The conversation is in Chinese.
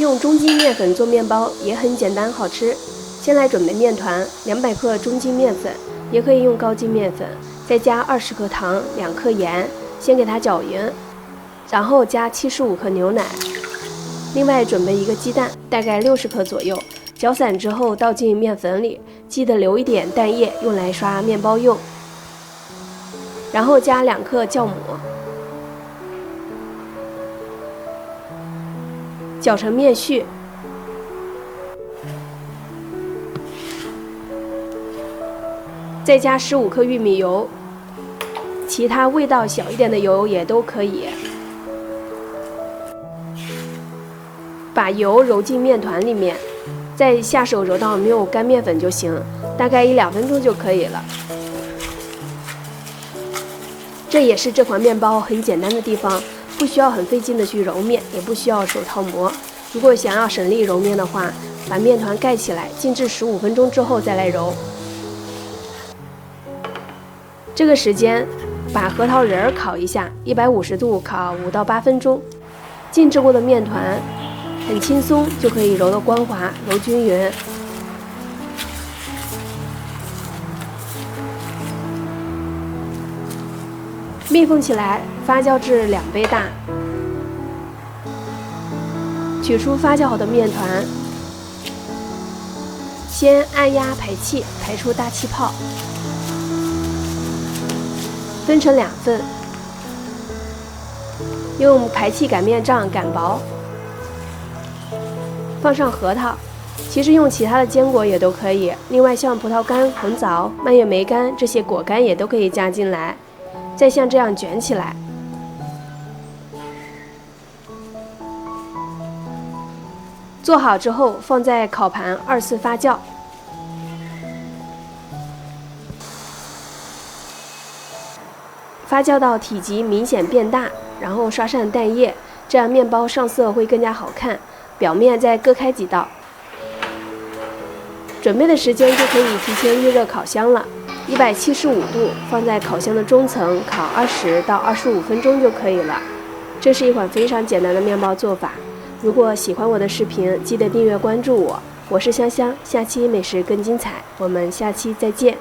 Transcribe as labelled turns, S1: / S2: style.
S1: 用中筋面粉做面包也很简单好吃。先来准备面团，200克中筋面粉，也可以用高筋面粉，再加20克糖、2克盐，先给它搅匀，然后加75克牛奶。另外准备1个鸡蛋，大概60克左右，搅散之后倒进面粉里，记得留一点蛋液用来刷面包用。然后加2克酵母，搅成面絮。再加15克玉米油，其他味道小一点的油也都可以。把油揉进面团里面，再下手揉到没有干面粉就行，大概1-2分钟就可以了。这也是这款面包很简单的地方，不需要很费劲的去揉面，也不需要手套磨。如果想要省力揉面的话，把面团盖起来，静置15分钟之后再来揉。这个时间，把核桃仁儿烤一下，150度烤5到8分钟。静置过的面团很轻松，就可以揉得光滑、揉均匀。密封起来，发酵至2杯大。取出发酵好的面团，先按压排气，排出大气泡。分成2份，用排气擀面杖擀薄，放上核桃，其实用其他的坚果也都可以。另外像葡萄干、红枣、蔓越莓干这些果干也都可以加进来，再像这样卷起来。做好之后放在烤盘2次发酵。发酵到体积明显变大，然后刷上蛋液，这样面包上色会更加好看。表面再割开几道。准备的时间就可以提前预热烤箱了，175度放在烤箱的中层烤20到25分钟就可以了。这是一款非常简单的面包做法。如果喜欢我的视频，记得订阅关注我。我是香香，下期美食更精彩，我们下期再见。